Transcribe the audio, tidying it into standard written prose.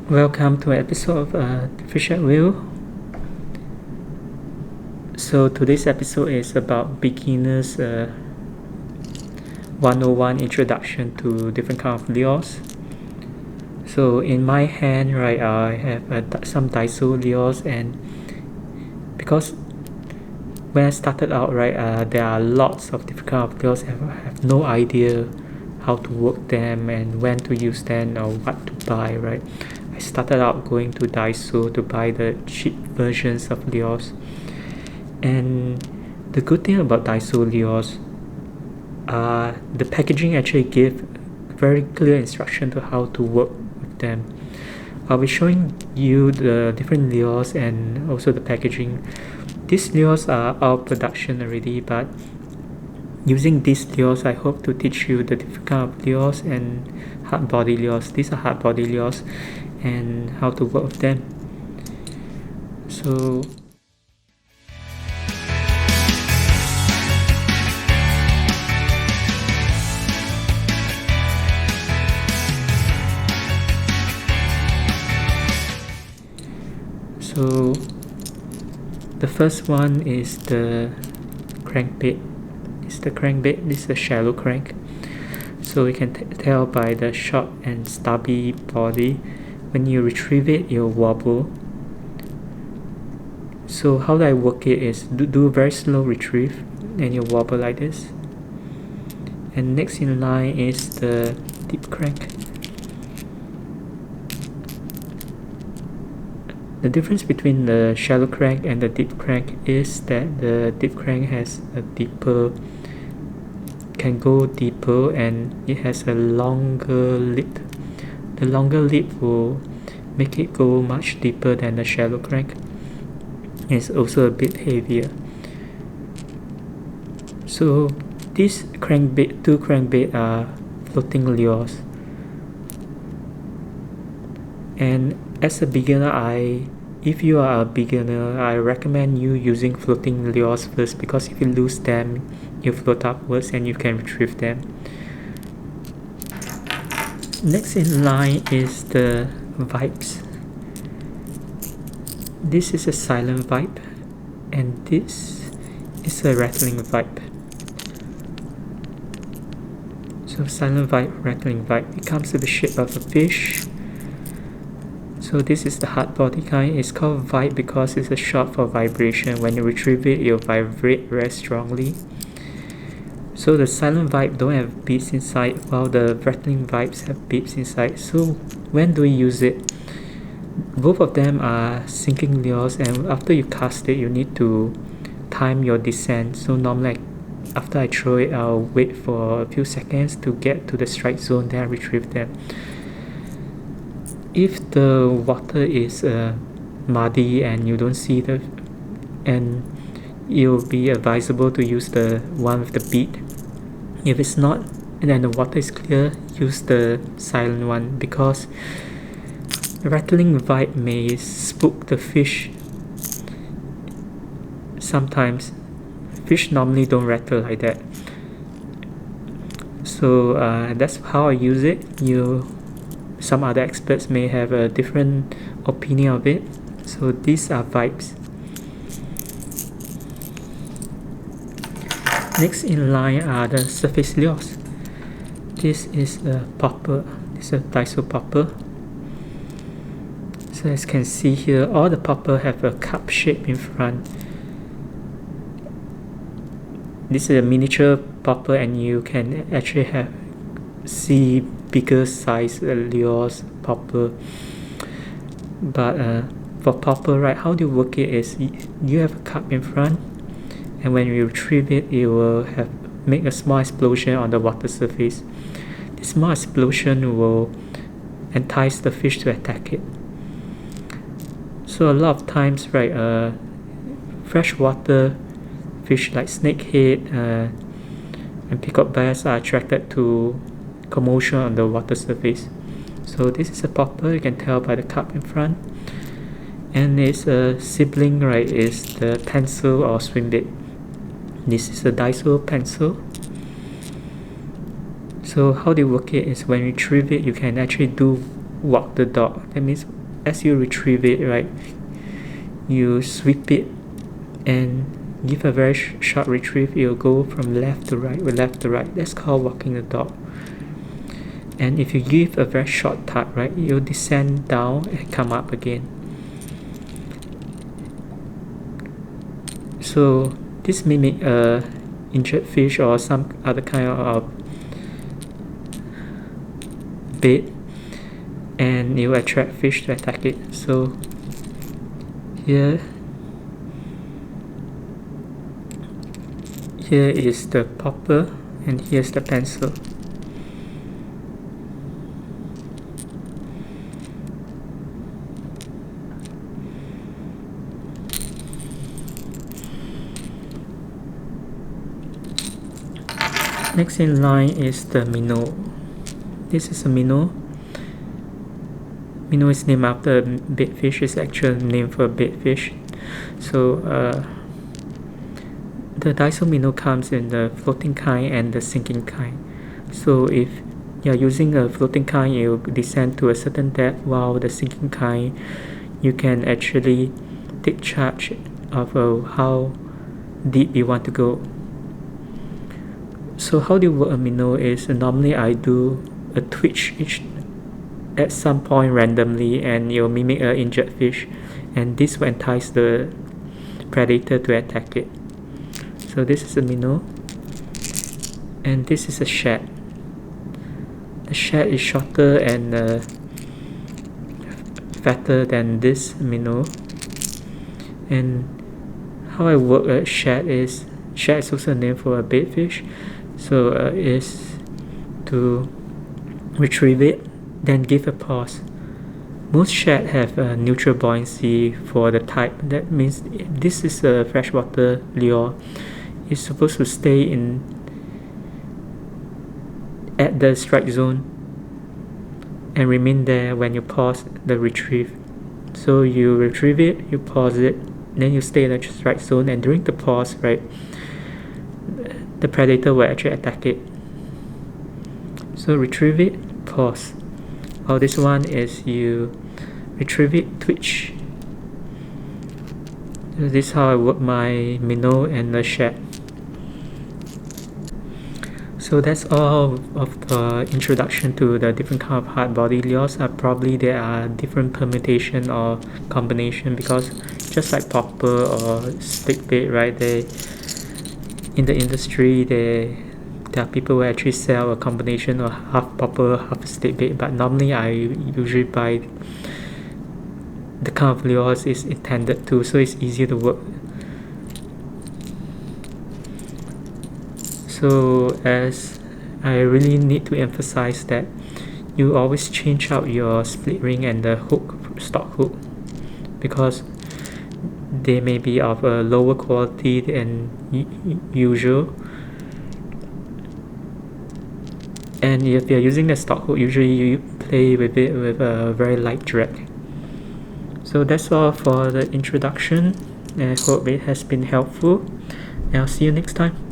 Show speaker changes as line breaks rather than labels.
Welcome to an episode of Fish at Will. So today's episode is about beginners 101 introduction to different kind of lures. So in my hand, right, I have some DAISO lures, and because when I started out, right, there are lots of different kind of lures. I have no idea how to work them and when to use them or what to buy, right. I started out going to DAISO to buy the cheap versions of lures, and the good thing about DAISO lures, the packaging actually give very clear instruction to how to work with them. I'll be showing you the different lures and also the packaging. These lures are out of production already, but using these lures, I hope to teach you the different kind of lures and hard body lures. These are hard body lures and how to work with them. So the first one is the crankbait. This is a shallow crank. So you can tell by the short and stubby body, when you retrieve it, it'll wobble. So how do I work it is do a very slow retrieve, and you wobble like this. And next in line is the deep crank. The difference between the shallow crank and the deep crank is that the deep crank has a can go deeper, and it has a longer lip. The longer lip will make it go much deeper than the shallow crank. It's also a bit heavier. So these two crankbait are floating lures, and as a beginner, if you are a beginner, I recommend you using floating lures first, because if you lose them, you float upwards and you can retrieve them. Next in line is the vibes. This is a silent vibe, and this is a rattling vibe. So silent vibe, rattling vibe. It comes with the shape of a fish. So this is the hard body kind. It's called vibe because it's a short for vibration. When you retrieve it, it'll vibrate very strongly. So the silent vibe don't have beeps inside, while the rattling vibes have beeps inside. So when do we use it? Both of them are sinking lures, and after you cast it, you need to time your descent. So normally, after I throw it, I'll wait for a few seconds to get to the strike zone, then I retrieve them. If the water is muddy and you don't see and it'll be advisable to use the one with the bead. If it's not, and then the water is clear, use the silent one, because rattling vibe may spook the fish. Sometimes fish normally don't rattle like that. So that's how I use it. Some other experts may have a different opinion of it. So these are vibes. Next in line are the surface lures. This is a popper. This is a DAISO popper. So as you can see here, all the popper have a cup shape in front. This is a miniature popper, and you can actually see bigger size lures popper. But for popper, right, how do you work it is you have a cup in front, and when you retrieve it, it will make a small explosion on the water surface. This small explosion will entice the fish to attack it. So a lot of times, right, freshwater fish like snakehead and peacock bass are attracted to commotion on the water surface. So this is a popper, you can tell by the cup in front, and its sibling, right, is the pencil or swim bait. This is a DAISO pencil. So how they work it is when you retrieve it, you can actually do walk the dog. That means as you retrieve it, right, you sweep it and give a very short retrieve. You'll go from left to right or left to right. That's called walking the dog. And if you give a very short tug, right, you'll descend down and come up again. So this mimic a injured fish or some other kind of bait, and you attract fish to attack it. So here is the popper and here's the pencil. Next in line is the minnow. This is a minnow. Minnow is named after a bait fish. It's actually named for a bait fish. So the DAISO minnow comes in the floating kind and the sinking kind. So if you're using a floating kind, you descend to a certain depth, while the sinking kind, you can actually take charge of how deep you want to go. So how do you work a minnow is normally I do a twitch at some point randomly, and you'll mimic an injured fish, and this will entice the predator to attack it. So this is a minnow, and this is a shad. The shad is shorter and fatter than this minnow. And how I work a shad is also named for a bait fish. So is to retrieve it, then give a pause. Most shad have a neutral buoyancy for the type. That means this is a freshwater lure. It's supposed to stay at the strike zone and remain there when you pause the retrieve. So you retrieve it, you pause it, then you stay in the strike zone, and during the pause, right, the predator will actually attack it. So retrieve it, pause. While this one is you retrieve it, twitch. So this is how I work my minnow and the shad. So that's all of the introduction to the different kind of hard body lures. Probably there are different permutation or combination, because just like popper or stick bait, right, in the industry there are people who actually sell a combination of half popper, half stick bait, but normally I usually buy the kind of lures is intended to, so it's easier to work. So as I really need to emphasize that you always change out your split ring and the hook, stock hook, because they may be of a lower quality than usual. And if you're using the stock hook, usually you play with it with a very light drag. So that's all for the introduction, and I hope it has been helpful, and I'll see you next time.